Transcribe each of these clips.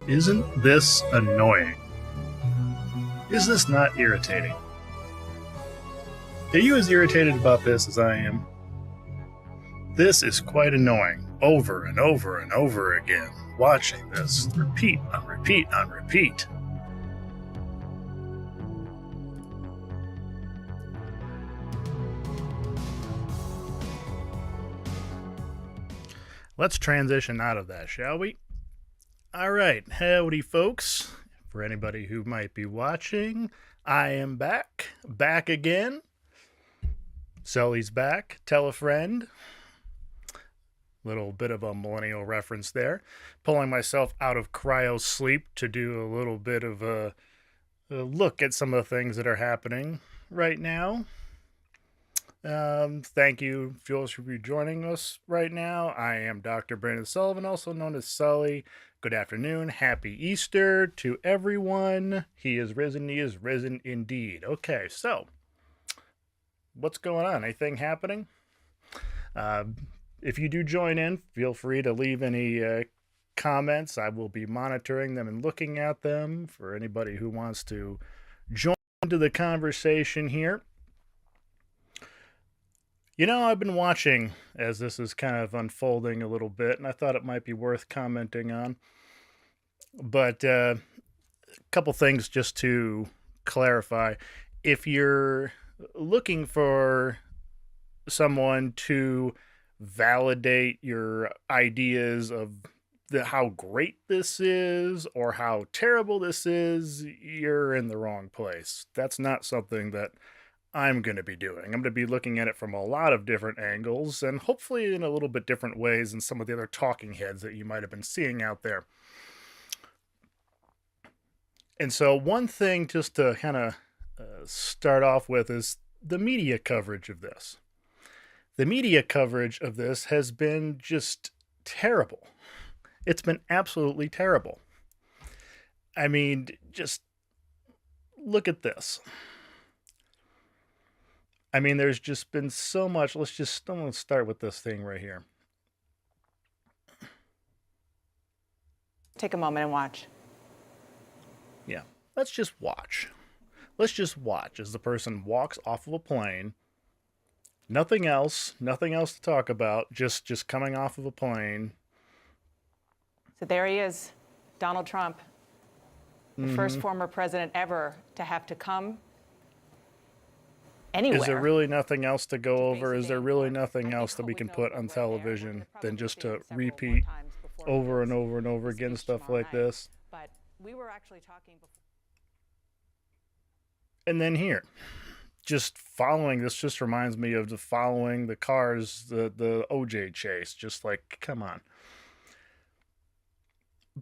Isn't this annoying? Is this not irritating? Are you as irritated about this as I am? This is quite annoying, over and over and over again, watching this repeat on repeat on repeat. Let's transition out of that, shall we? All right, howdy, folks. For anybody who might be watching, I am back again. Sully's back. Tell a friend. Little bit of a millennial reference there. Pulling myself out of cryo sleep to do a little bit of a look at some of the things that are happening right now. Thank you, Jules, for joining us right now. I am Dr. Brandon Sullivan, also known as Sully. Good afternoon. Happy Easter to everyone. He is risen indeed. Okay, so what's going on? Anything happening? If you do join in, feel free to leave any comments. I will be monitoring them and looking at them for anybody who wants to join into the conversation here. You know, I've been watching as this is kind of unfolding a little bit, and I thought it might be worth commenting on. But a couple things just to clarify. If you're looking for someone to validate your ideas of how great this is or how terrible this is, you're in the wrong place. That's not something that I'm going to be doing. I'm going to be looking at it from a lot of different angles and hopefully in a little bit different ways than some of the other talking heads that you might have been seeing out there. And so one thing just to kind of start off with is the media coverage of this. The media coverage of this has been just terrible. It's been absolutely terrible. I mean, just look at this. I mean, there's just been so much. Let's start with this thing right here. Take a moment and watch. Yeah, let's just watch. Let's just watch as the person walks off of a plane. Nothing else to talk about, just coming off of a plane. So there he is, Donald Trump, the first former president ever to have to come anywhere. Is there really nothing else to go over? Is there really nothing else that we can put on television than just to repeat over and over and over again stuff like this? But we were actually talking before. And then here, just following this just reminds me of following the cars, the OJ chase. Just like, come on.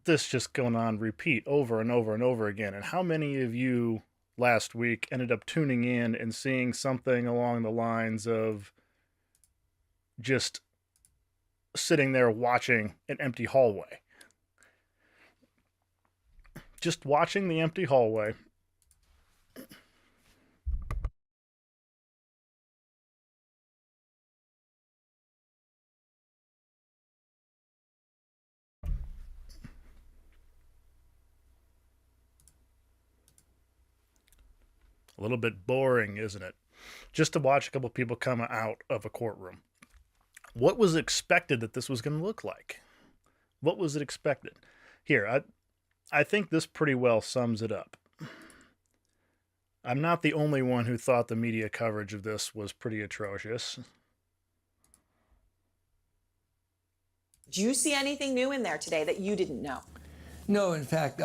This just going on repeat over and over and over again. And how many of you last week ended up tuning in and seeing something along the lines of just sitting there watching an empty hallway? Just watching the empty hallway. A little bit boring, isn't it? Just to watch a couple people come out of a courtroom. What was expected that this was going to look like? What was it expected? Here, I think this pretty well sums it up. I'm not the only one who thought the media coverage of this was pretty atrocious. Do you see anything new in there today that you didn't know? No, in fact,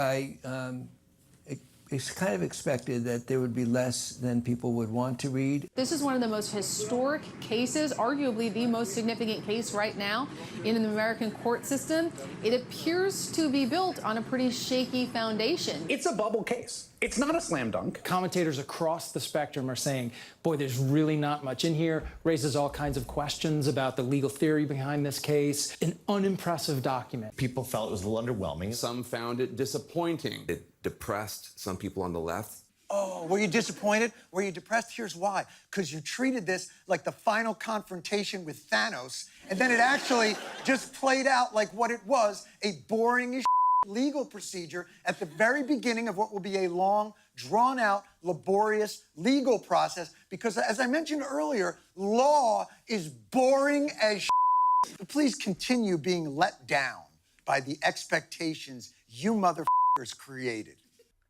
it's kind of expected that there would be less than people would want to read. This is one of the most historic cases, arguably the most significant case right now in the American court system. It appears to be built on a pretty shaky foundation. It's a bubble case. It's not a slam dunk. Commentators across the spectrum are saying, boy, there's really not much in here, raises all kinds of questions about the legal theory behind this case. An unimpressive document. People felt it was a little underwhelming. Some found it disappointing. It depressed some people on the left. Oh, were you disappointed? Were you depressed? Here's why. Because you treated this like the final confrontation with Thanos, and then it actually just played out like what it was, a boring as legal procedure at the very beginning of what will be a long, drawn-out, laborious legal process because, as I mentioned earlier, law is boring as Please continue being let down by the expectations you motherfuckers created.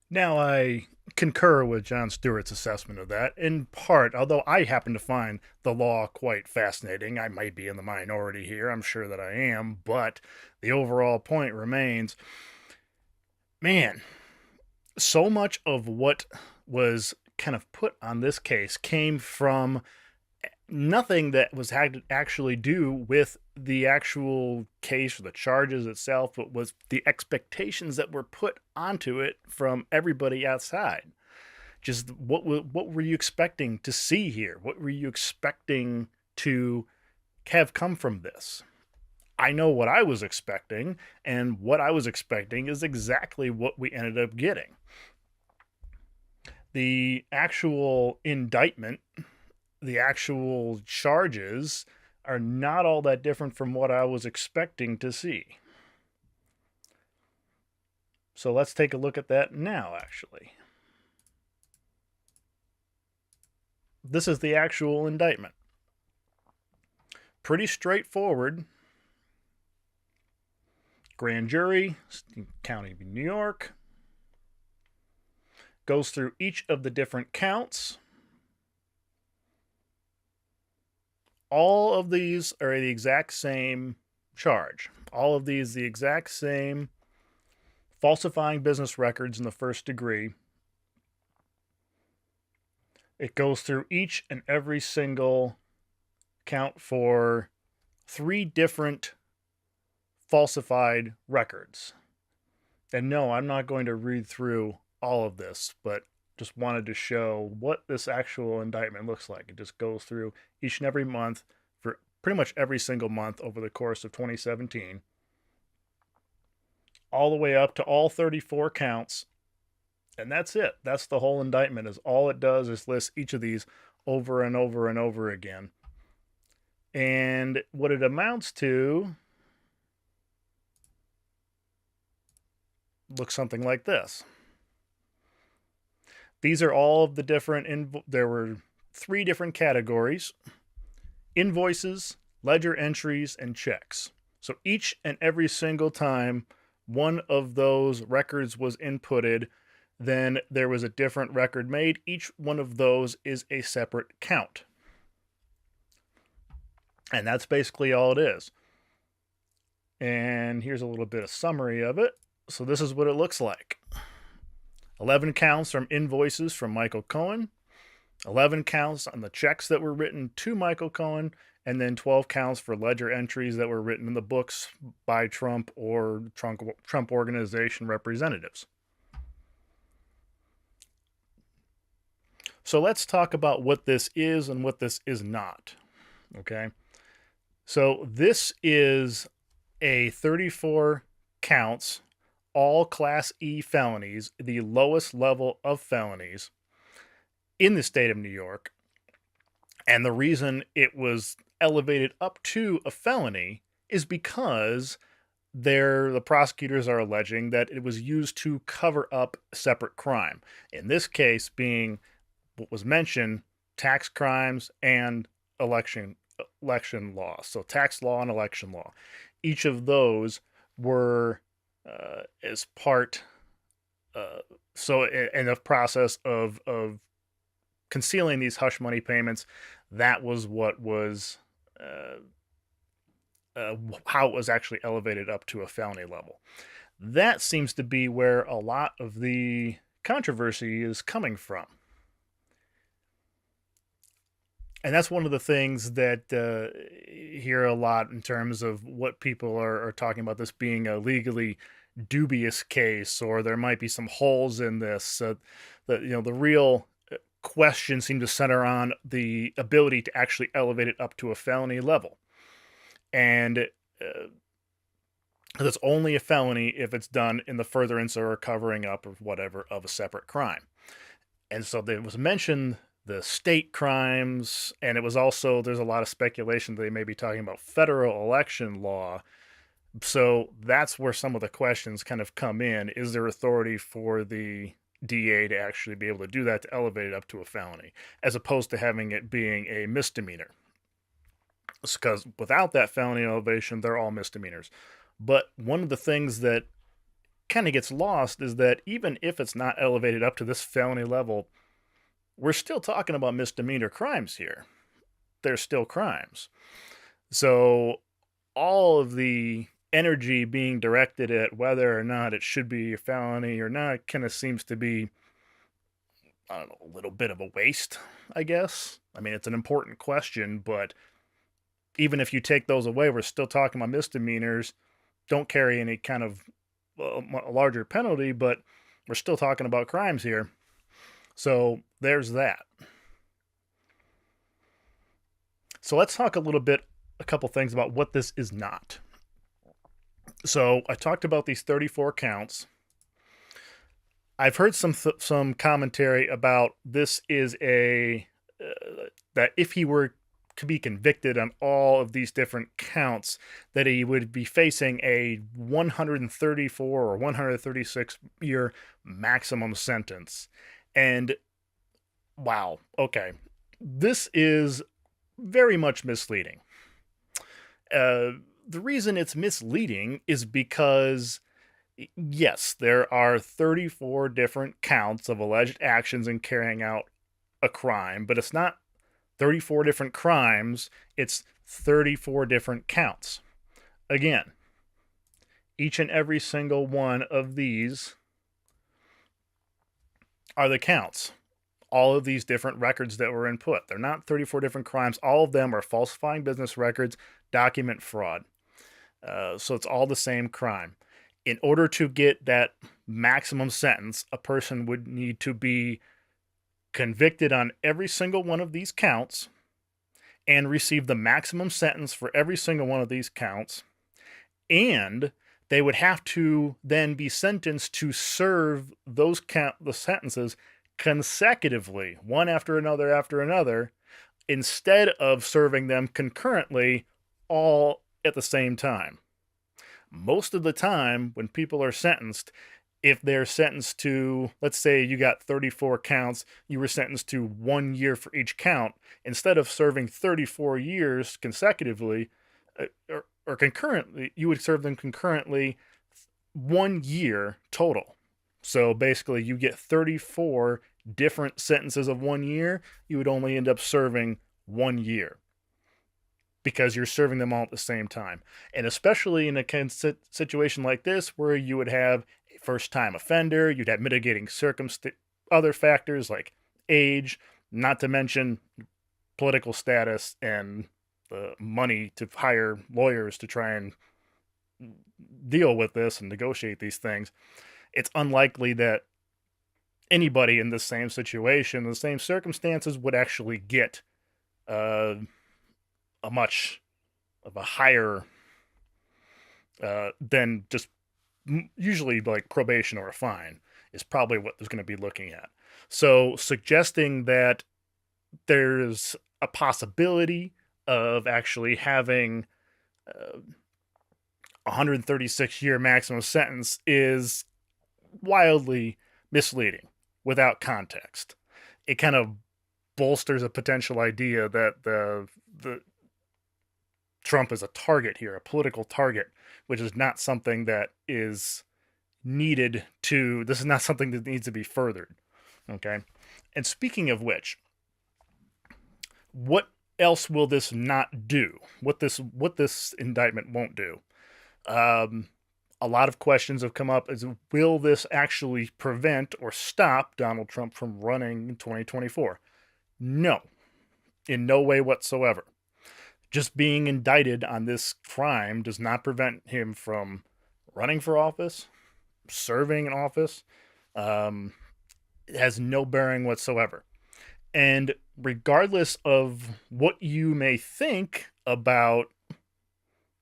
Now, I concur with John Stewart's assessment of that, in part, although I happen to find the law quite fascinating. I might be in the minority here, I'm sure that I am, but the overall point remains, man, so much of what was kind of put on this case came from nothing that was had to actually do with the actual case or the charges itself, but was the expectations that were put onto it from everybody outside. Just what were you expecting to see here? What were you expecting to have come from this? I know what I was expecting, and what I was expecting is exactly what we ended up getting. The actual indictment, the actual charges are not all that different from what I was expecting to see. So let's take a look at that now, actually. This is the actual indictment. Pretty straightforward. Grand jury, County of New York. Goes through each of the different counts. All of these are the exact same charge. All of these the exact same falsifying business records in the first degree. It goes through each and every single count for 3 different falsified records. And no, I'm not going to read through all of this, but just wanted to show what this actual indictment looks like. It just goes through each and every month for pretty much every single month over the course of 2017, all the way up to all 34 counts. And that's it. That's the whole indictment. Is all it does is list each of these over and over and over again. And what it amounts to looks something like this. These are all of the different, there were 3 different categories: invoices, ledger entries, and checks. So each and every single time one of those records was inputted, then there was a different record made. Each one of those is a separate count. And that's basically all it is. And here's a little bit of summary of it. So this is what it looks like. 11 counts from invoices from Michael Cohen, 11 counts on the checks that were written to Michael Cohen, and then 12 counts for ledger entries that were written in the books by Trump or Trump organization representatives. So let's talk about what this is and what this is not. Okay. So this is a 34 counts, all Class E felonies, the lowest level of felonies in the state of New York. And the reason it was elevated up to a felony is because the prosecutors are alleging that it was used to cover up separate crime. In this case being what was mentioned, tax crimes and election law. So tax law and election law. Each of those were as part, so in the process of concealing these hush money payments, that was what was how it was actually elevated up to a felony level. That seems to be where a lot of the controversy is coming from. And that's one of the things that hear a lot in terms of what people are talking about this being a legally dubious case, or there might be some holes in this. The real question seemed to center on the ability to actually elevate it up to a felony level. And it's only a felony if it's done in the furtherance or covering up or whatever of a separate crime. And so there was mentioned the state crimes, and it was also, there's a lot of speculation that they may be talking about federal election law So that's where some of the questions kind of come in. Is there authority for the DA to actually be able to do that, to elevate it up to a felony, as opposed to having it being a misdemeanor? Because without that felony elevation, they're all misdemeanors. But one of the things that kind of gets lost is that even if it's not elevated up to this felony level, we're still talking about misdemeanor crimes here. They're still crimes. So all of the energy being directed at whether or not it should be a felony or not kind of seems to be, I don't know, a little bit of a waste, I guess. I mean, it's an important question, but even if you take those away, we're still talking about misdemeanors. Don't carry any kind of a larger penalty, but we're still talking about crimes here. So there's that. So let's talk a couple things about what this is not. So I talked about these 34 counts. I've heard some commentary about this is that if he were to be convicted on all of these different counts, that he would be facing a 134 or 136 year maximum sentence. And wow, okay. This is very much misleading. The reason it's misleading is because, yes, there are 34 different counts of alleged actions in carrying out a crime, but it's not 34 different crimes, it's 34 different counts. Again, each and every single one of these are the counts. All of these different records that were input. They're not 34 different crimes. All of them are falsifying business records, document fraud. So it's all the same crime. In order to get that maximum sentence, a person would need to be convicted on every single one of these counts and receive the maximum sentence for every single one of these counts. And they would have to then be sentenced to serve the sentences consecutively, one after another, instead of serving them concurrently all at the same time. Most of the time, when people are sentenced, if they're sentenced to, let's say you got 34 counts, you were sentenced to 1 year for each count, instead of serving 34 years consecutively or concurrently, you would serve them concurrently 1 year total. So basically, you get 34 different sentences of 1 year, you would only end up serving 1 year because you're serving them all at the same time. And especially in a situation like this where you would have a first-time offender, you'd have mitigating other factors like age, not to mention political status and the money to hire lawyers to try and deal with this and negotiate these things. It's unlikely that anybody in the same situation, the same circumstances, would actually get a much of a higher than just usually like probation or a fine is probably what there's going to be looking at. So suggesting that there's a possibility of actually having a 136-year maximum sentence is wildly misleading without context. It kind of bolsters a potential idea that the Trump is a target here, a political target, which is not something that is needed to, this is not something that needs to be furthered. Okay. And speaking of which, what else will this not do? What this indictment won't do? A lot of questions have come up is, will this actually prevent or stop Donald Trump from running in 2024? No, in no way whatsoever. Just being indicted on this crime does not prevent him from running for office, serving in office. It has no bearing whatsoever. And regardless of what you may think about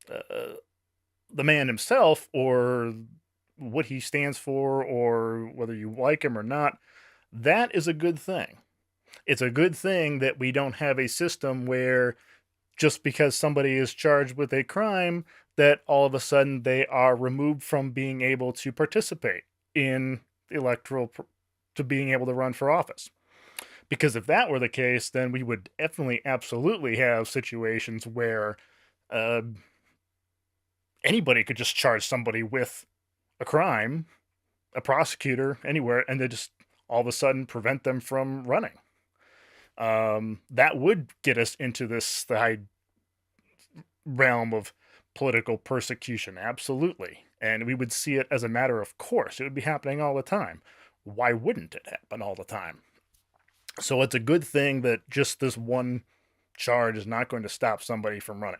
the man himself or what he stands for or whether you like him or not, that is a good thing. It's a good thing that we don't have a system where just because somebody is charged with a crime, that all of a sudden they are removed from being able to participate in to being able to run for office. Because if that were the case, then we would definitely, absolutely have situations where uh, anybody could just charge somebody with a crime, a prosecutor, anywhere, and they just all of a sudden prevent them from running. That would get us into the high realm of political persecution, absolutely. And we would see it as a matter of course. It would be happening all the time. Why wouldn't it happen all the time? So it's a good thing that just this one charge is not going to stop somebody from running.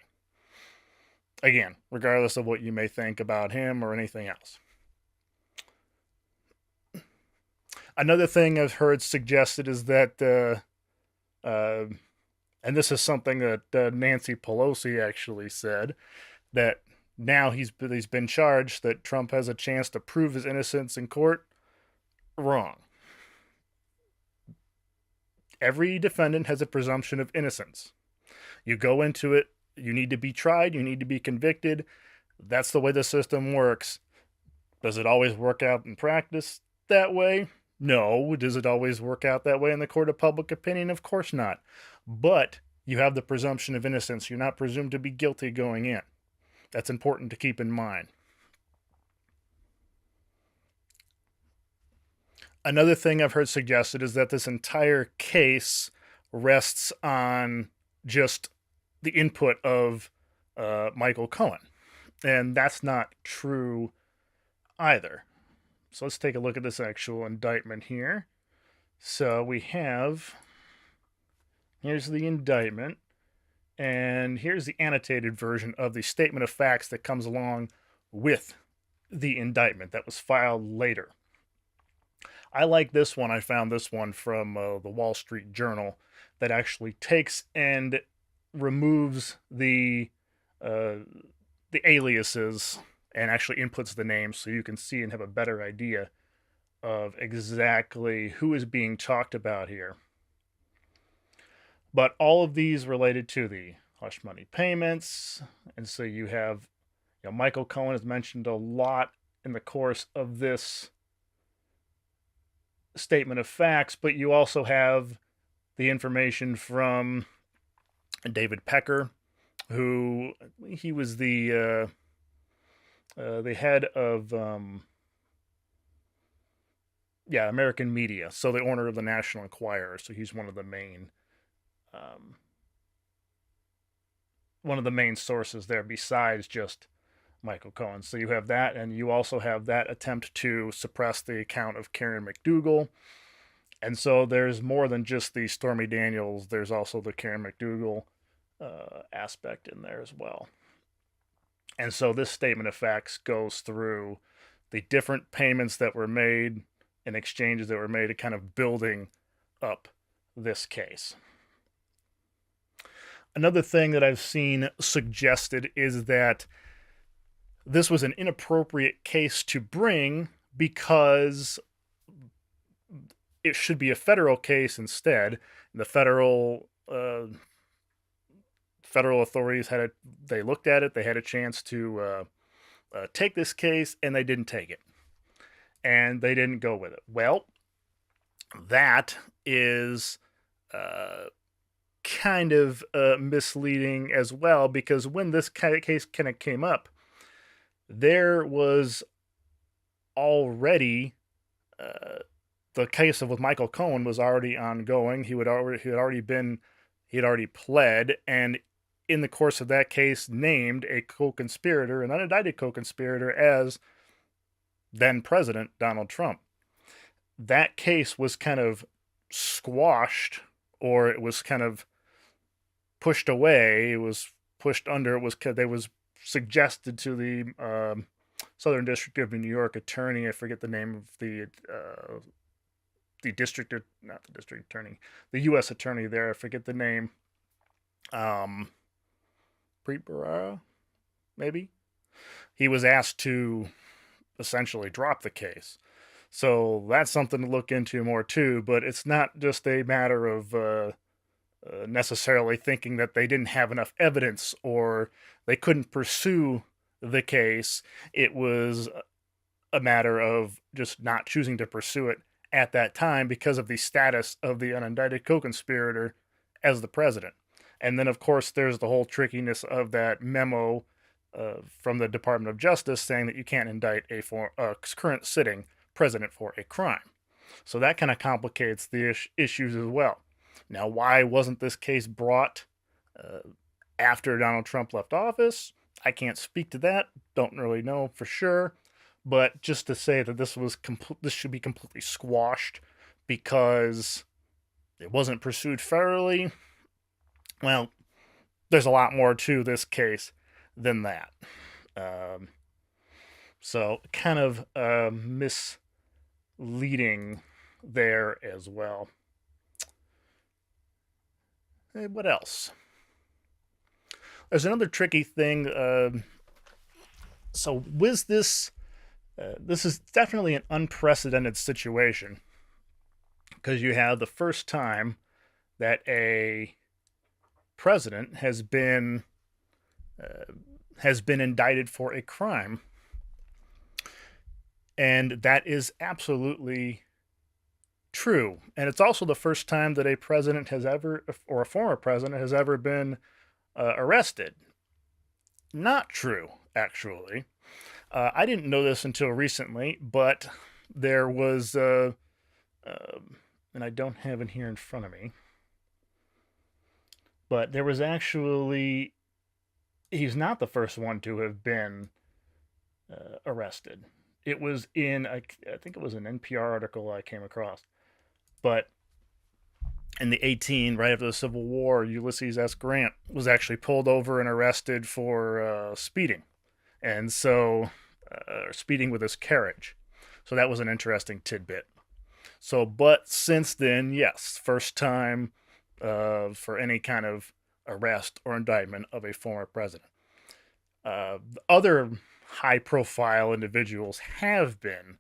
Again, regardless of what you may think about him or anything else. Another thing I've heard suggested is that, and this is something that Nancy Pelosi actually said, that now he's been charged, that Trump has a chance to prove his innocence in court. Wrong. Every defendant has a presumption of innocence. You go into it, you need to be tried, you need to be convicted. That's the way the system works. Does it always work out in practice that way? No. Does it always work out that way in the court of public opinion? Of course not. But you have the presumption of innocence. You're not presumed to be guilty going in. That's important to keep in mind. Another thing I've heard suggested is that this entire case rests on just the input of Michael Cohen. And that's not true either. So let's take a look at this actual indictment here. So we have, here's the indictment, and here's the annotated version of the statement of facts that comes along with the indictment that was filed later. I like this one. I found this one from the Wall Street Journal that actually takes and removes the aliases and actually inputs the names so you can see and have a better idea of exactly who is being talked about here. But all of these related to the hush money payments. And so you have, Michael Cohen is mentioned a lot in the course of this statement of facts, but you also have the information from David Pecker, who he was the head of American Media, so the owner of the National Enquirer. So he's one of the main sources there besides just Michael Cohen. So you have that, and you also have that attempt to suppress the account of Karen McDougal. And so there's more than just the Stormy Daniels. There's also the Karen McDougal aspect in there as well. And so this statement of facts goes through the different payments that were made and exchanges that were made to kind of building up this case. Another thing that I've seen suggested is that this was an inappropriate case to bring because it should be a federal case instead. The federal authorities they looked at it, they had a chance to take this case, and they didn't take it. And they didn't go with it. Well, that is kind of misleading as well, because when this case kind of came up, there was already the case with Michael Cohen was already ongoing. He had already pled, and in the course of that case, named a co-conspirator, an unindicted co-conspirator, as then President Donald Trump. That case was kind of squashed, or it was kind of pushed away. It was pushed under. They was suggested to the Southern District of New York attorney. I forget the name of the U.S. attorney there. I forget the name. Preet Bharara, maybe. He was asked to essentially drop the case. So that's something to look into more too. But it's not just a matter of necessarily thinking that they didn't have enough evidence or they couldn't pursue the case. It was a matter of just not choosing to pursue it at that time because of the status of the unindicted co-conspirator as the president. And then, of course, there's the whole trickiness of that memo from the Department of Justice saying that you can't indict a current sitting president for a crime. So that kind of complicates the issues as well. Now, why wasn't this case brought after Donald Trump left office? I can't speak to that. Don't really know for sure. But just to say that this should be completely squashed because it wasn't pursued fairly, well, there's a lot more to this case than that. So kind of misleading there as well. Hey, what else? There's another tricky thing. So with this, this is definitely an unprecedented situation because you have the first time that a president has been indicted for a crime, and that is absolutely true. And it's also the first time that a president has ever, or a former president has ever been arrested. Not true, actually. I didn't know this until recently, but there was, and I don't have it here in front of me, but there was actually, he's not the first one to have been arrested. It was in, I think it was an NPR article I came across, but in the 18, right after the Civil War, Ulysses S. Grant was actually pulled over and arrested for speeding. And so, speeding with his carriage. So that was an interesting tidbit. So, but since then, yes, first time for any kind of arrest or indictment of a former president. Other high-profile individuals have been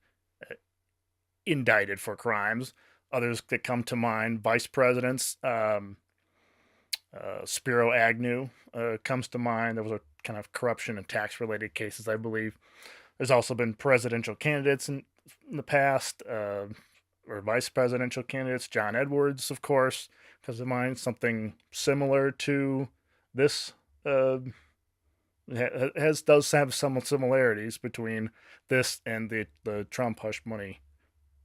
indicted for crimes. Others that come to mind, vice presidents, Spiro Agnew comes to mind. There was a kind of corruption and tax-related cases, I believe. There's also been presidential candidates in the past, or vice presidential candidates. John Edwards, of course, comes to mind. Something similar to this does have some similarities between this and the Trump hush money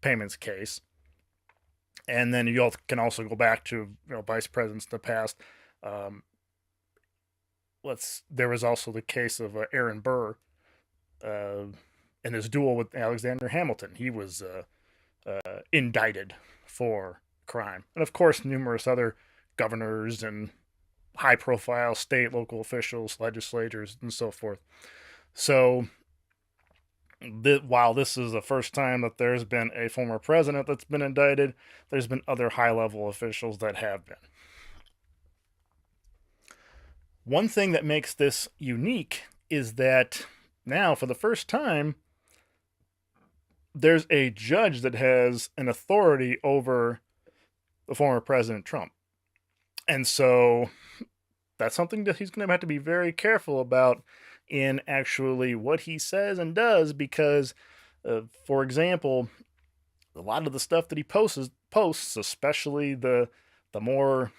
payments case. And then you can also go back to vice presidents in the past. There was also the case of Aaron Burr in his duel with Alexander Hamilton. He was indicted for crime, and of course, numerous other governors and high-profile state, local officials, legislators, and so forth. So, while this is the first time that there's been a former president that's been indicted, there's been other high-level officials that have been. One thing that makes this unique is that now, for the first time, there's a judge that has an authority over the former President Trump. And so that's something that he's going to have to be very careful about in actually what he says and does, because, for example, a lot of the stuff that he posts, especially the more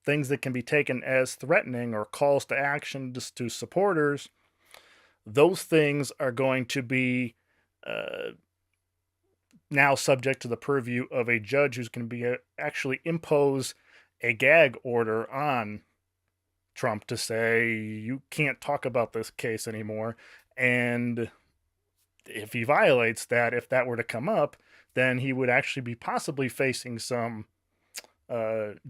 things that can be taken as threatening or calls to action just to supporters, those things are going to be now subject to the purview of a judge who's going to be actually impose a gag order on Trump to say, you can't talk about this case anymore. And if he violates that, if that were to come up, then he would actually be possibly facing some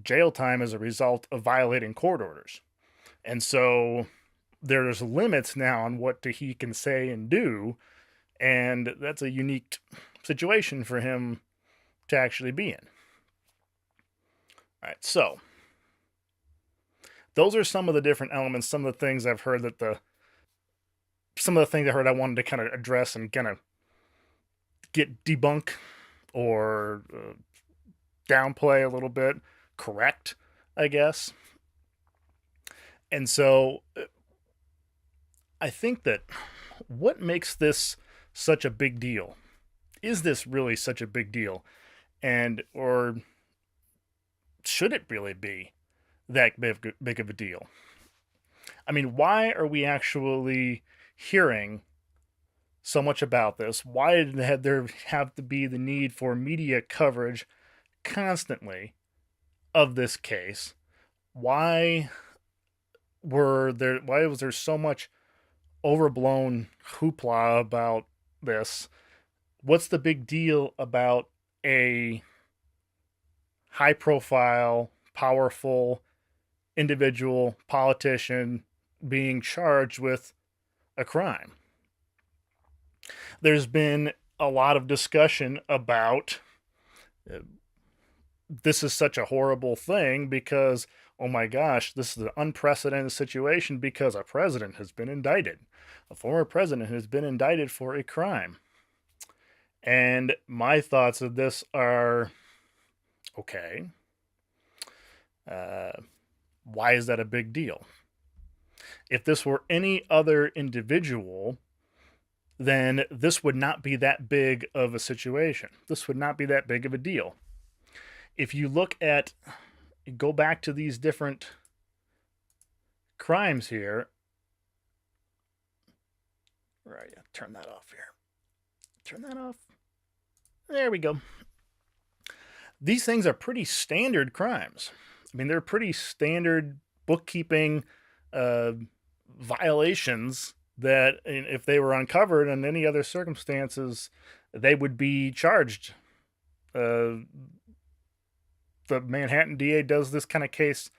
jail time as a result of violating court orders. And so there's limits now on what he can say and do, and that's a unique situation for him to actually be in. All right, so those are some of the different elements, some of the things I've heard some of the things I heard I wanted to kind of address and kind of debunk or downplay a little bit, correct, I guess. And so I think that what makes this such a big deal? Is this really such a big deal? And, or should it really be that big of a deal? I mean, why are we actually hearing so much about this? Why did there have to be the need for media coverage constantly of this case? Why why was there so much overblown hoopla about this? What's the big deal about a high profile, powerful individual politician being charged with a crime? There's been a lot of discussion about this is such a horrible thing because, oh my gosh, this is an unprecedented situation because a president has been indicted. A former president has been indicted for a crime. And my thoughts of this are, okay, why is that a big deal? If this were any other individual, then this would not be that big of a situation. This would not be that big of a deal. If you go back to these different crimes here, right, turn that off here. Turn that off. There we go. These things are pretty standard crimes. I mean, they're pretty standard bookkeeping violations that, if they were uncovered in any other circumstances, they would be charged. The Manhattan DA does this kind of case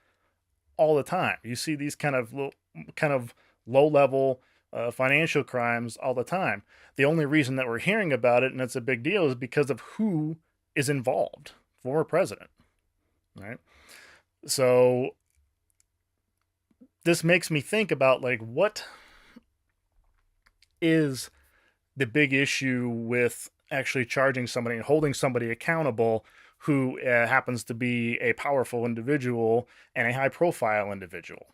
all the time. You see these kind of low-level financial crimes all the time. The only reason that we're hearing about it and it's a big deal is because of who is involved. Former president, right? So this makes me think about, like, what is the big issue with actually charging somebody and holding somebody accountable who happens to be a powerful individual and a high-profile individual.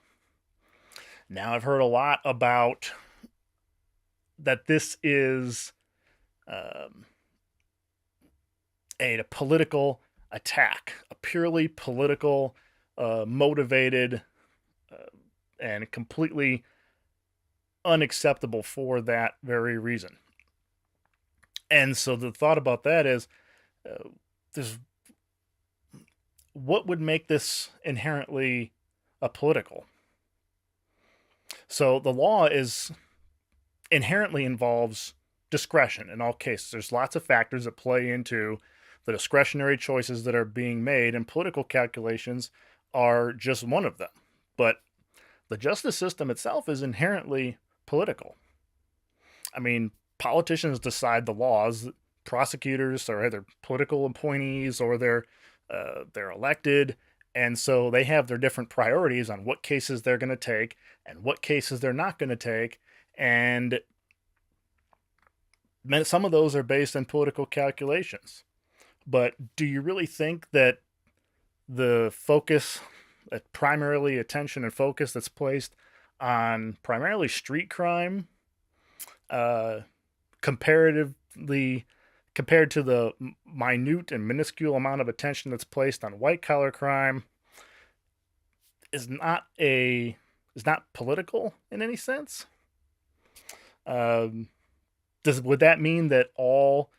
Now, I've heard a lot about that this is a political attack, a purely political, motivated, and completely unacceptable for that very reason. And so the thought about that is, what would make this inherently political? So the law inherently involves discretion in all cases. There's lots of factors that play into the discretionary choices that are being made, and political calculations are just one of them. But the justice system itself is inherently political. I mean, politicians decide the laws. Prosecutors are either political appointees or they're elected, and so they have their different priorities on what cases they're going to take and what cases they're not going to take, and some of those are based on political calculations. But do you really think that the focus, that primarily attention and focus that's placed on primarily street crime, comparatively compared to the minute and minuscule amount of attention that's placed on white-collar crime, is not political in any sense? Would that mean that all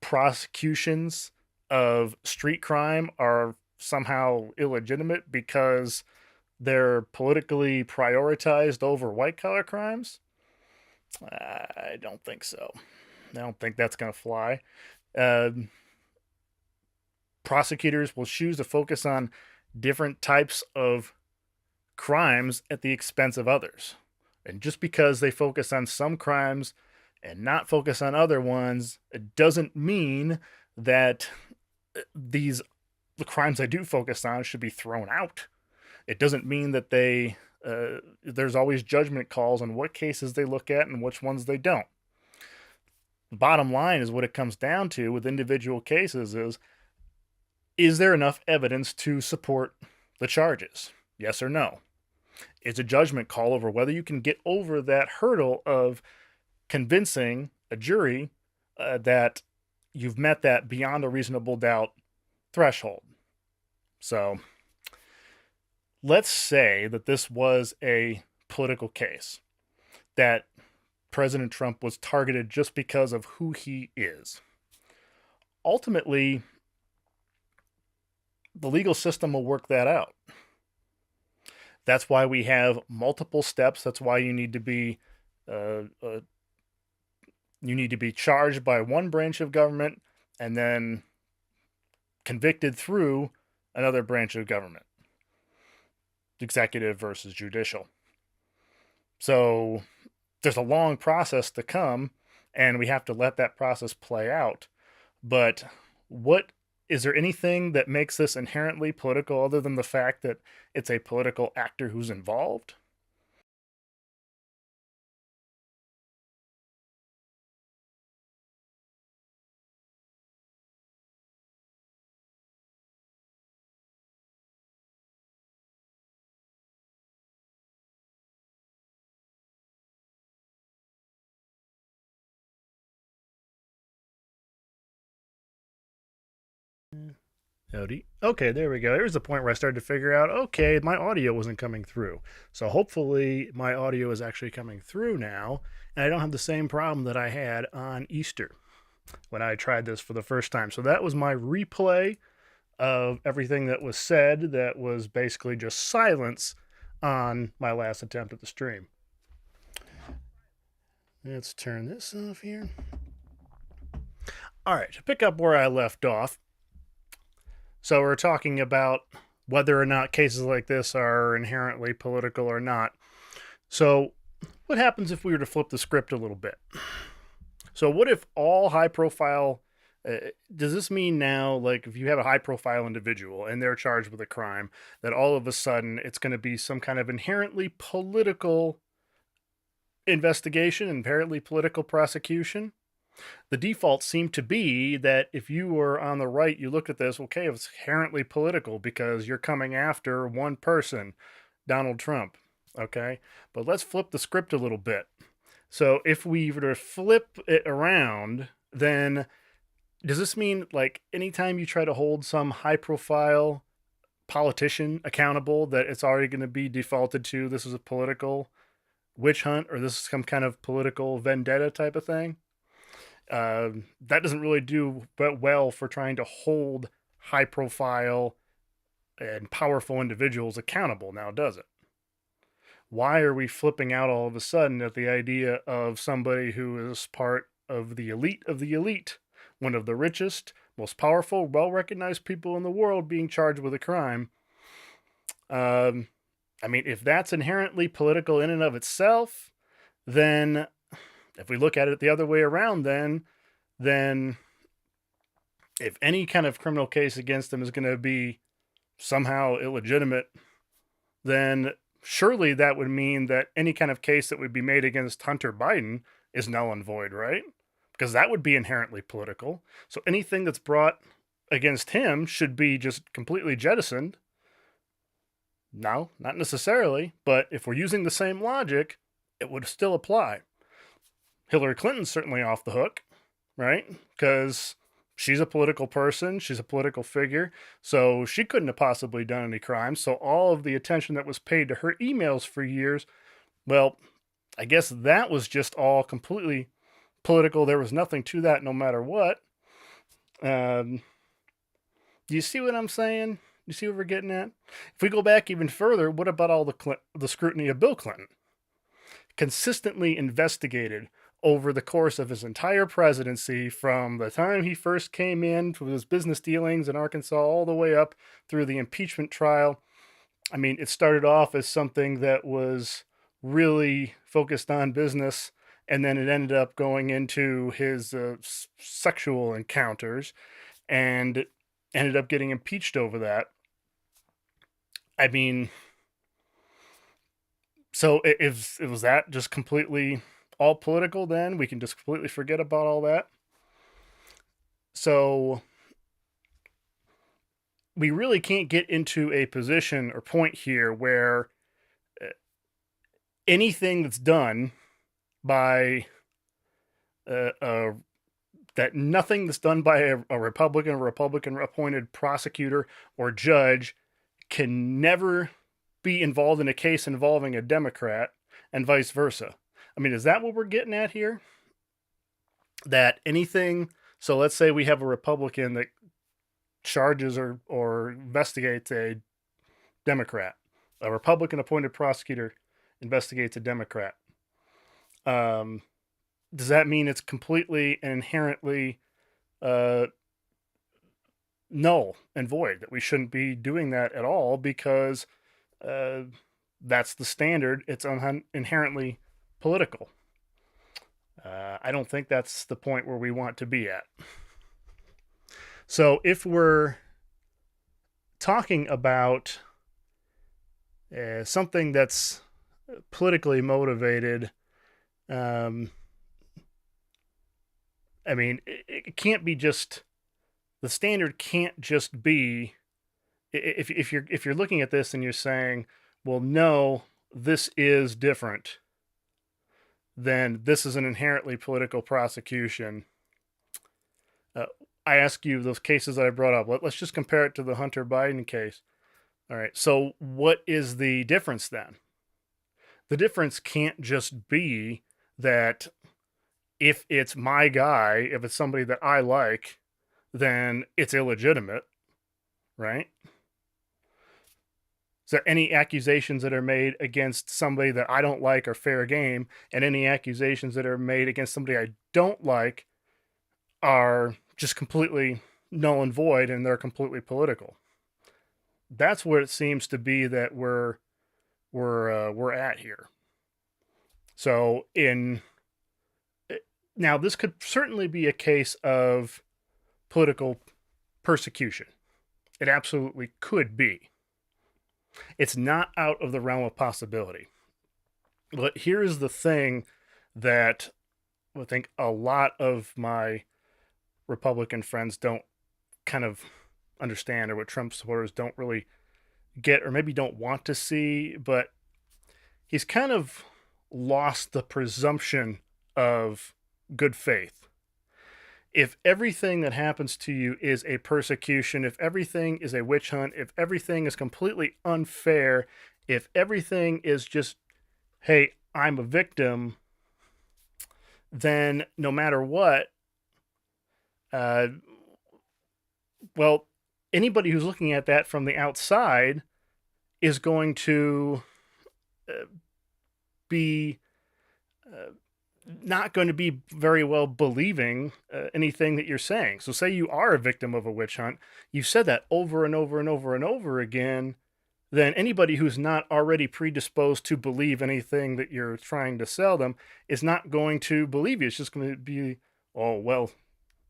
prosecutions of street crime are somehow illegitimate because they're politically prioritized over white-collar crimes? I don't think so. I don't think that's going to fly. Prosecutors will choose to focus on different types of crimes at the expense of others. And just because they focus on some crimes and not focus on other ones, it doesn't mean that the crimes they do focus on should be thrown out. It doesn't mean that there's always judgment calls on what cases they look at and which ones they don't. The bottom line is what it comes down to with individual cases is there enough evidence to support the charges? Yes or no? It's a judgment call over whether you can get over that hurdle of convincing a jury that you've met that beyond a reasonable doubt threshold. So let's say that this was a political case, that President Trump was targeted just because of who he is. Ultimately, the legal system will work that out. That's why we have multiple steps. That's why you need to be charged by one branch of government and then convicted through another branch of government, executive versus judicial. So there's a long process to come, and we have to let that process play out. But is there anything that makes this inherently political other than the fact that it's a political actor who's involved? Howdy. Okay, there we go. Here's the point where I started to figure out, okay, my audio wasn't coming through. So hopefully my audio is actually coming through now, and I don't have the same problem that I had on Easter when I tried this for the first time. So that was my replay of everything that was said that was basically just silence on my last attempt at the stream. Let's turn this off here. All right, to pick up where I left off. So we're talking about whether or not cases like this are inherently political or not. So what happens if we were to flip the script a little bit? So what if all high-profile... does this mean now, like, if you have a high-profile individual and they're charged with a crime, that all of a sudden it's going to be some kind of inherently political investigation, inherently political prosecution? The default seemed to be that if you were on the right, you looked at this, okay, it's inherently political because you're coming after one person, Donald Trump, okay? But let's flip the script a little bit. So if we were to flip it around, then does this mean, like, anytime you try to hold some high-profile politician accountable, that it's already going to be defaulted to this is a political witch hunt or this is some kind of political vendetta type of thing? That doesn't really do well for trying to hold high profile and powerful individuals accountable now, does it? Why are we flipping out all of a sudden at the idea of somebody who is part of the elite, one of the richest, most powerful, well-recognized people in the world being charged with a crime? I mean, if that's inherently political in and of itself, then if we look at it the other way around, then if any kind of criminal case against them is going to be somehow illegitimate, then surely that would mean that any kind of case that would be made against Hunter Biden is null and void, right? Because that would be inherently political. So anything that's brought against him should be just completely jettisoned. No, not necessarily, but if we're using the same logic, it would still apply. Hillary Clinton's certainly off the hook, right? Because she's a political person, she's a political figure, so she couldn't have possibly done any crimes. So all of the attention that was paid to her emails for years, well, I guess that was just all completely political. There was nothing to that no matter what. Do you see what I'm saying? You see what we're getting at? If we go back even further, what about all the scrutiny of Bill Clinton? Consistently investigated over the course of his entire presidency, from the time he first came in with his business dealings in Arkansas all the way up through the impeachment trial. I mean, it started off as something that was really focused on business, and then it ended up going into his sexual encounters, and ended up getting impeached over that. I mean, so if it was that just completely all political, then we can just completely forget about all that. So we really can't get into a position or point here where anything that's done by that nothing that's done by a Republican appointed prosecutor or judge can never be involved in a case involving a Democrat, and vice versa. I mean, is that what we're getting at here? That anything, so let's say we have a Republican that charges or investigates a Democrat. A Republican appointed prosecutor investigates a Democrat. Does that mean it's completely and inherently null and void, that we shouldn't be doing that at all because that's the standard? It's inherently political. I don't think that's the point where we want to be at. So if we're talking about something that's politically motivated, I mean, it can't be just, the standard can't just be, if you're looking at this and you're saying, well, no, this is different, then this is an inherently political prosecution. I ask you those cases that I brought up. Let's just compare it to the Hunter Biden case. All right. So what is the difference then? The difference can't just be that if it's my guy, if it's somebody that I like, then it's illegitimate, right? So any accusations that are made against somebody that I don't like are fair game, and any accusations that are made against somebody I don't like are just completely null and void, and they're completely political. That's what it seems to be that we're at here. So now this could certainly be a case of political persecution. It absolutely could be. It's not out of the realm of possibility. But here's the thing that I think a lot of my Republican friends don't kind of understand, or what Trump supporters don't really get, or maybe don't want to see, but he's kind of lost the presumption of good faith. If everything that happens to you is a persecution, if everything is a witch hunt, if everything is completely unfair, if everything is just, hey, I'm a victim, then no matter what, well, anybody who's looking at that from the outside is going to be not going to be very well believing anything that you're saying. So say you are a victim of a witch hunt, you've said that over and over and over and over again, then anybody who's not already predisposed to believe anything that you're trying to sell them is not going to believe you. It's just going to be, oh, well,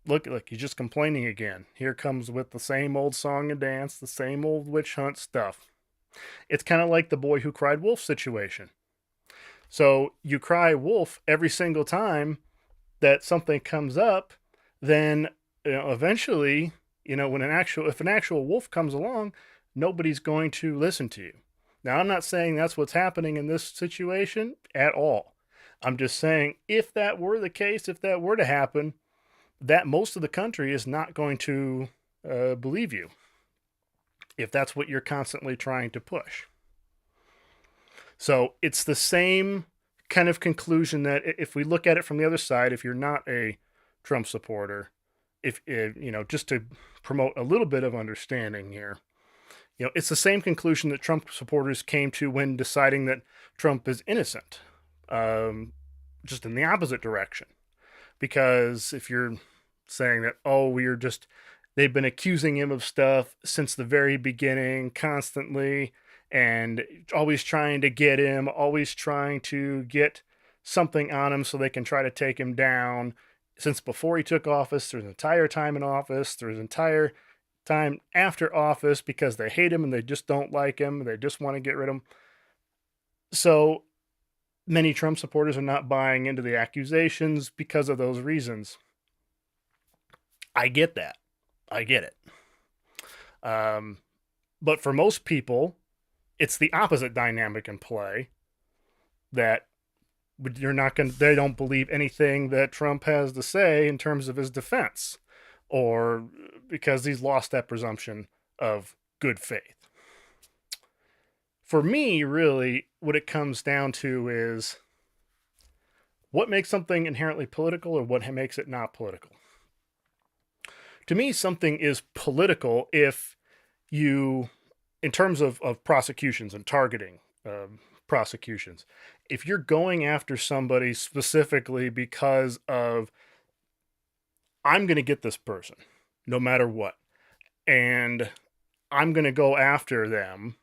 look, he's just complaining again. Here comes with the same old song and dance, the same old witch hunt stuff. It's kind of like the boy who cried wolf situation. So you cry wolf every single time that something comes up, then eventually, when if an actual wolf comes along, nobody's going to listen to you. Now, I'm not saying that's what's happening in this situation at all. I'm just saying if that were the case, if that were to happen, that most of the country is not going to believe you if that's what you're constantly trying to push. So it's the same kind of conclusion that if we look at it from the other side, if you're not a Trump supporter, if just to promote a little bit of understanding here, it's the same conclusion that Trump supporters came to when deciding that Trump is innocent, just in the opposite direction. Because if you're saying that, they've been accusing him of stuff since the very beginning, constantly, and always trying to get him, always trying to get something on him so they can try to take him down. Since before he took office, through his entire time in office, through his entire time after office, because they hate him and they just don't like him. They just want to get rid of him. So many Trump supporters are not buying into the accusations because of those reasons. I get that. I get it. But for most people, it's the opposite dynamic in play. that they don't believe anything that Trump has to say in terms of his defense, or because he's lost that presumption of good faith. For me, really, what it comes down to is what makes something inherently political or what makes it not political. To me, something is political if you, in terms of prosecutions and targeting prosecutions, if you're going after somebody specifically because of, I'm going to get this person no matter what, and I'm going to go after them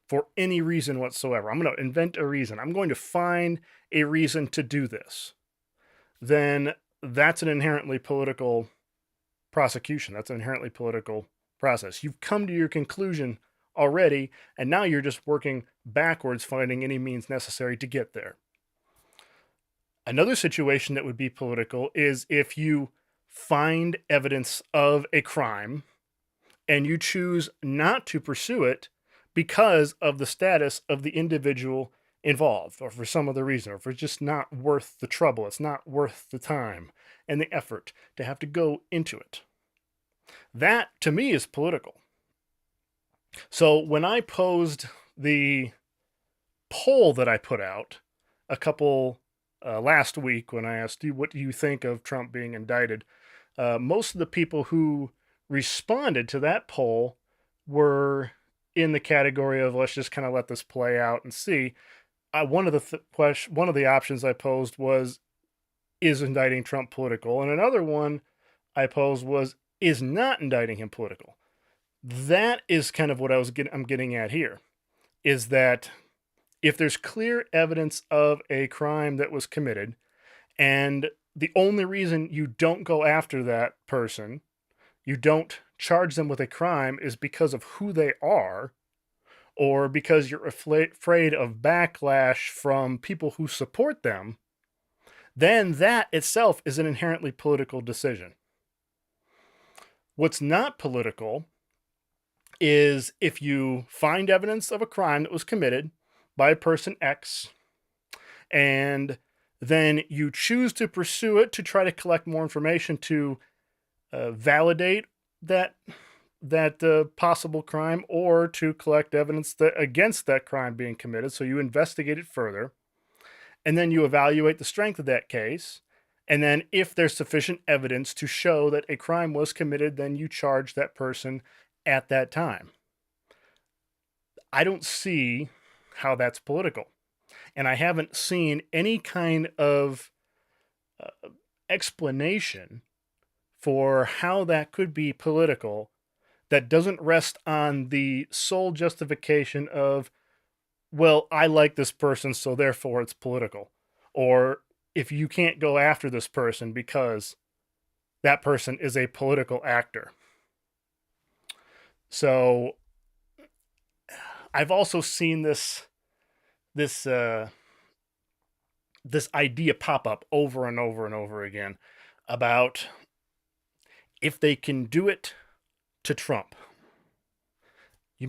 for any reason whatsoever. I'm going to invent a reason. I'm going to find a reason to do this. Then that's an inherently political prosecution. That's an inherently political process. You've come to your conclusion already, and now you're just working backwards, finding any means necessary to get there. Another situation that would be political is if you find evidence of a crime and you choose not to pursue it because of the status of the individual involved, or for some other reason, or if it's just not worth the trouble, it's not worth the time and the effort to have to go into it. That, to me, is political. So when I posed the poll that I put out a couple last week, when I asked you, what do you think of Trump being indicted? Most of the people who responded to that poll were in the category of, let's just kind of let this play out and see. One of the options I posed was, is indicting Trump political? And another one I posed was, is not indicting him political? That is kind of what I'm getting at here, is that if there's clear evidence of a crime that was committed, and the only reason you don't go after that person, you don't charge them with a crime, is because of who they are, or because you're afraid of backlash from people who support them, then that itself is an inherently political decision. What's not political is if you find evidence of a crime that was committed by person X, and then you choose to pursue it to try to collect more information to validate that possible crime, or to collect evidence against that crime being committed. So you investigate it further, and then you evaluate the strength of that case. And then if there's sufficient evidence to show that a crime was committed, then you charge that person at that time. I don't see how that's political. And I haven't seen any kind of explanation for how that could be political that doesn't rest on the sole justification of, well, I like this person, so therefore it's political. Or if you can't go after this person because that person is a political actor. So I've also seen this idea pop up over and over and over again about if they can do it to Trump.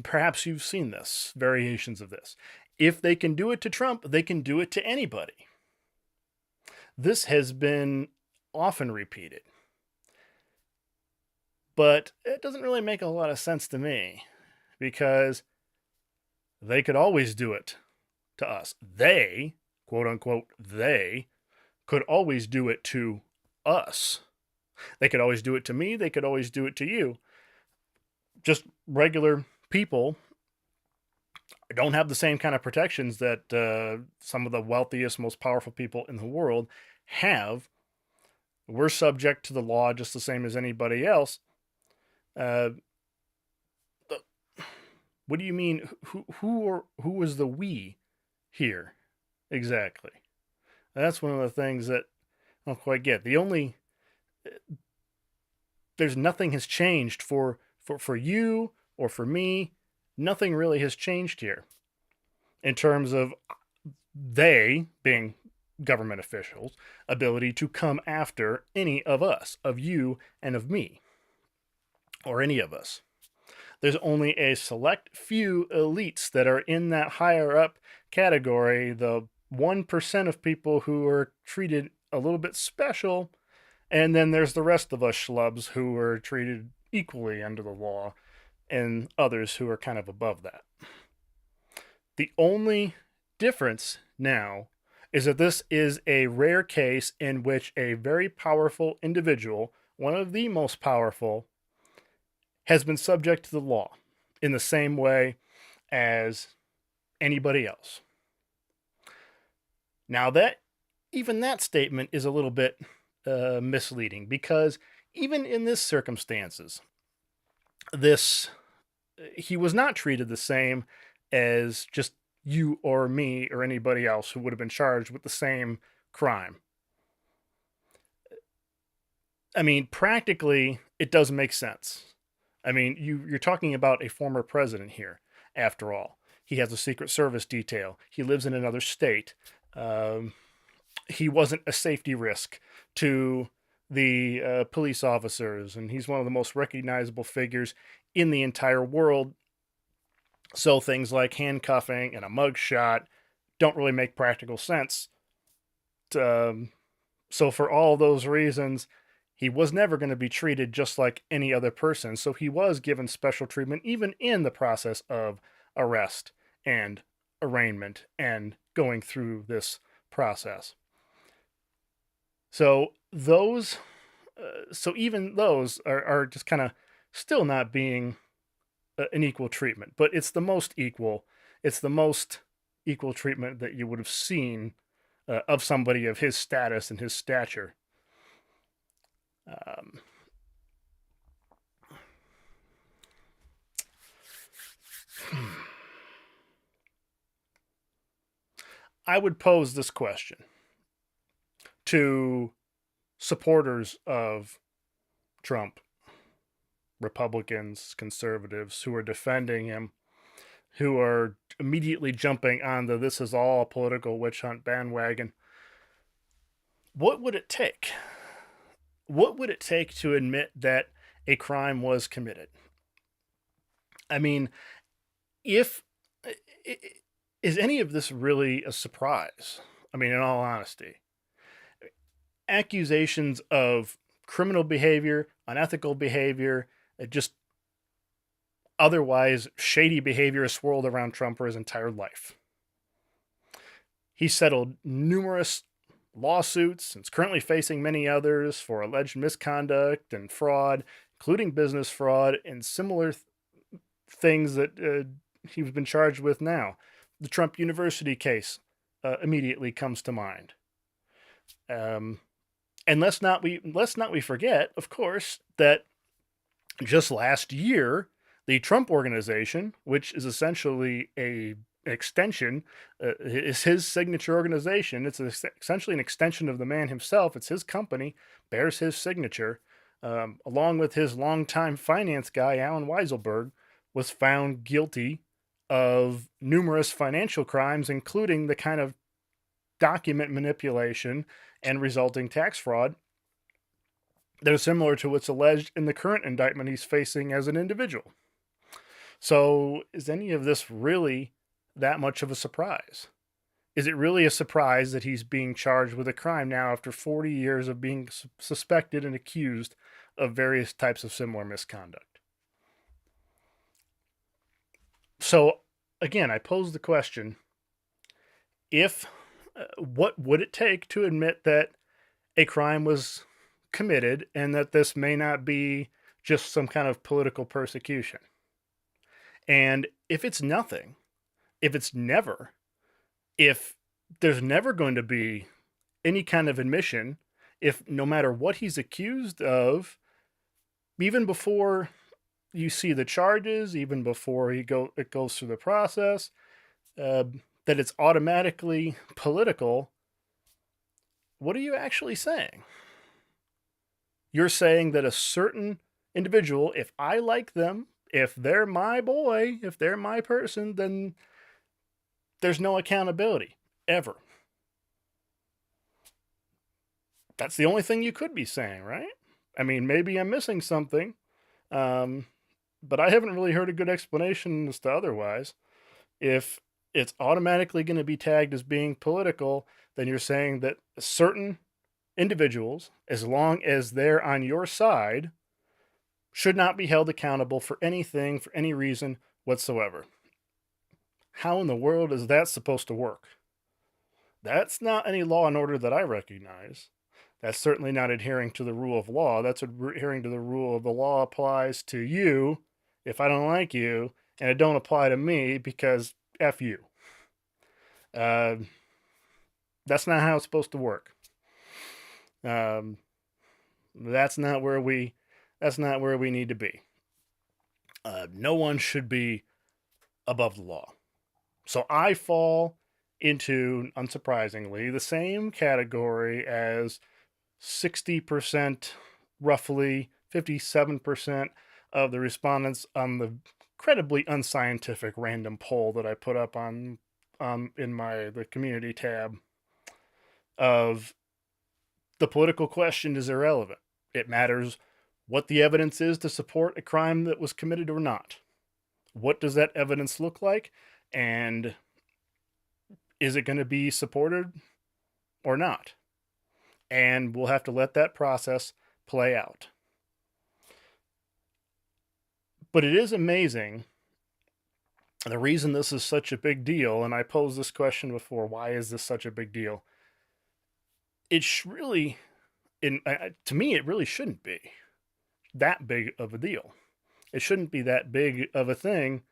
Perhaps you've seen this, variations of this. If they can do it to Trump, they can do it to anybody. This has been often repeated. But it doesn't really make a lot of sense to me, because they could always do it to us. They, quote unquote, they could always do it to us. They could always do it to me. They could always do it to you. Just regular people don't have the same kind of protections that some of the wealthiest, most powerful people in the world have. We're subject to the law just the same as anybody else. What do you mean? Who is the we here exactly? That's one of the things that I don't quite get. There's nothing has changed for you or for me. Nothing really has changed here in terms of they, being government officials, ability to come after any of us, of you and of me, or any of us. There's only a select few elites that are in that higher up category, the 1% of people who are treated a little bit special, and then there's the rest of us schlubs who are treated equally under the law, and others who are kind of above that. The only difference now is that this is a rare case in which a very powerful individual, one of the most powerful, has been subject to the law in the same way as anybody else. Now even that statement is a little bit misleading, because even in this circumstances, he was not treated the same as just you or me or anybody else who would have been charged with the same crime. I mean, practically, it does make sense. I mean, you're talking about a former president here, after all. He has a Secret Service detail. He lives in another state. He wasn't a safety risk to the police officers, and he's one of the most recognizable figures in the entire world. So things like handcuffing and a mugshot don't really make practical sense. So for all those reasons, he was never going to be treated just like any other person. So he was given special treatment even in the process of arrest and arraignment and going through this process. So even those are just kind of still not being an equal treatment, but it's the most equal treatment that you would have seen of somebody of his status and his stature. I would pose this question to supporters of Trump, Republicans, conservatives who are defending him, who are immediately jumping on the "this is all a political witch hunt" bandwagon. What would it take? What would it take to admit that a crime was committed? I mean, if is any of this really a surprise? I mean, in all honesty, accusations of criminal behavior, unethical behavior, just otherwise shady behavior has swirled around Trump for his entire life. He settled numerous lawsuits and is currently facing many others for alleged misconduct and fraud, including business fraud and similar things that he's been charged with now. The Trump University case immediately comes to mind. And let's not we forget, of course, that just last year, the Trump Organization, which is essentially an extension, is his signature organization. It's essentially an extension of the man himself. It's his company, bears his signature, along with his longtime finance guy, Alan Weiselberg, was found guilty of numerous financial crimes, including the kind of document manipulation and resulting tax fraud that are similar to what's alleged in the current indictment he's facing as an individual. So is any of this really that much of a surprise? Is it really a surprise that he's being charged with a crime now after 40 years of being suspected and accused of various types of similar misconduct? So again, I pose the question, what would it take to admit that a crime was committed and that this may not be just some kind of political persecution? And if it's nothing, if there's never going to be any kind of admission, if no matter what he's accused of, even before you see the charges, even before it goes through the process, that it's automatically political, what are you actually saying? You're saying that a certain individual, if I like them, if they're my boy, if they're my person, then there's no accountability, ever. That's the only thing you could be saying, right? I mean, maybe I'm missing something, but I haven't really heard a good explanation as to otherwise. If it's automatically going to be tagged as being political, then you're saying that certain individuals, as long as they're on your side, should not be held accountable for anything, for any reason whatsoever. How in the world is that supposed to work? That's not any law and order that I recognize. That's certainly not adhering to the rule of law. That's adhering to the rule of the law applies to you if I don't like you, and it don't apply to me because F you. Uh, that's not how it's supposed to work. That's not where we need to be. No one should be above the law. So I fall into, unsurprisingly, the same category as 60%, roughly 57% of the respondents on the incredibly unscientific random poll that I put up on in the community tab of the political question is irrelevant. It matters what the evidence is to support a crime that was committed or not. What does that evidence look like? And is it going to be supported or not? And we'll have to let that process play out. But it is amazing. The reason this is such a big deal, and I posed this question before, why is this such a big deal? It's really, to me, it really shouldn't be that big of a deal. It shouldn't be that big of a thing.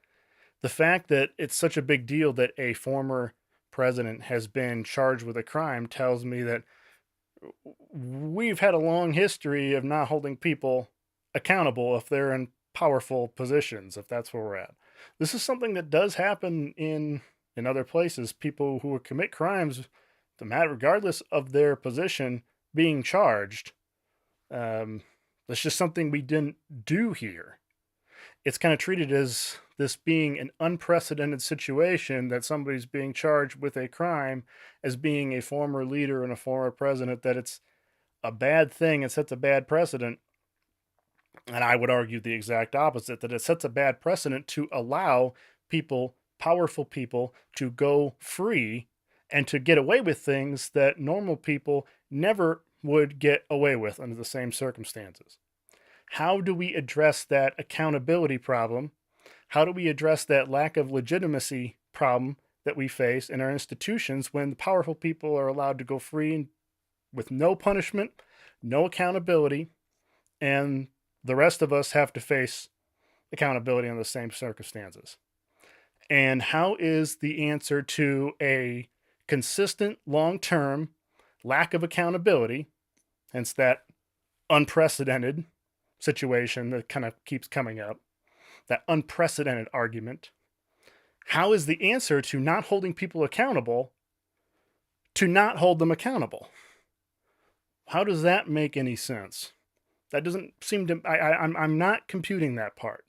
The fact that it's such a big deal that a former president has been charged with a crime tells me that we've had a long history of not holding people accountable if they're in powerful positions, if that's where we're at. This is something that does happen in other places. People who commit crimes, regardless of their position, being charged. That's just something we didn't do here. It's kind of treated as this being an unprecedented situation that somebody's being charged with a crime as being a former leader and a former president, that it's a bad thing and sets a bad precedent. And I would argue the exact opposite, that it sets a bad precedent to allow people, powerful people, to go free and to get away with things that normal people never would get away with under the same circumstances. How do we address that accountability problem? How do we address that lack of legitimacy problem that we face in our institutions when the powerful people are allowed to go free with no punishment, no accountability, and the rest of us have to face accountability under the same circumstances? And how is the answer to a consistent long-term lack of accountability, hence that unprecedented situation that kind of keeps coming up, that unprecedented argument, how is the answer to not holding people accountable to not hold them accountable? How does that make any sense? That doesn't seem to, I'm not computing that part.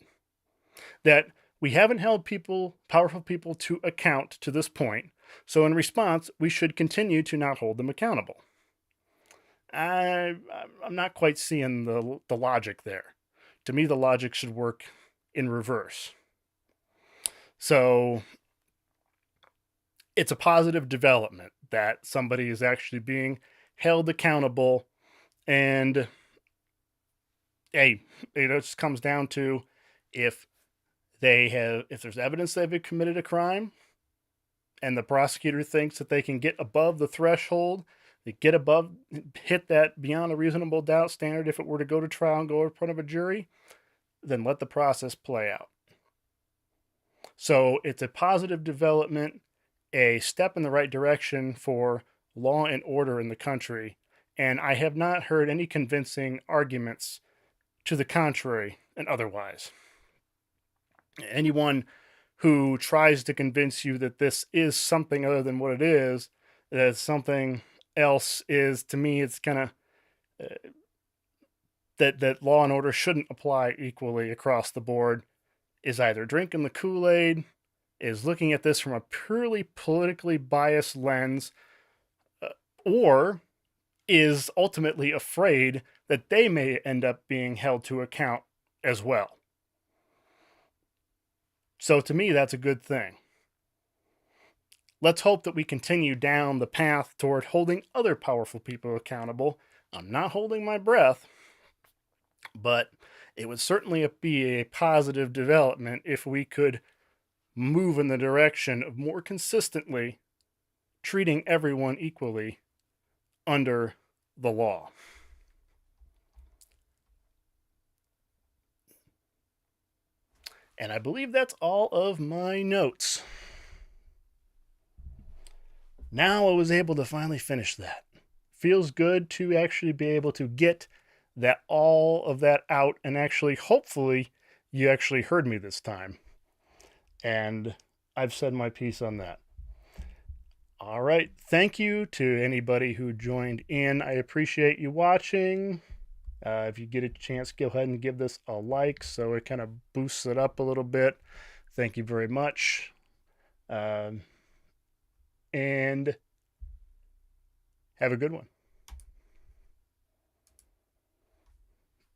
That we haven't held people, powerful people, to account to this point, so in response, we should continue to not hold them accountable. I'm not quite seeing the logic there. To me, the logic should work in reverse. So it's a positive development that somebody is actually being held accountable, and hey, it just comes down to if there's evidence they've committed a crime and the prosecutor thinks that they can get above the threshold, hit that beyond a reasonable doubt standard if it were to go to trial and go in front of a jury, then let the process play out. So it's a positive development, a step in the right direction for law and order in the country, and I have not heard any convincing arguments to the contrary and otherwise. Anyone who tries to convince you that this is something other than what it is, that something else is, to me, it's kind of that law and order shouldn't apply equally across the board, is either drinking the Kool-Aid, is looking at this from a purely politically biased lens, or is ultimately afraid that they may end up being held to account as well. So to me, that's a good thing. let's hope that we continue down the path toward holding other powerful people accountable. I'm not holding my breath, but it would certainly be a positive development if we could move in the direction of more consistently treating everyone equally under the law. And I believe that's all of my notes. Now I was able to finally finish that. Feels good to actually be able to get that all of that out, and actually, hopefully, you actually heard me this time. And I've said my piece on that. All right. Thank you to anybody who joined in. I appreciate you watching. If you get a chance, go ahead and give this a like so it kind of boosts it up a little bit. Thank you very much. And have a good one.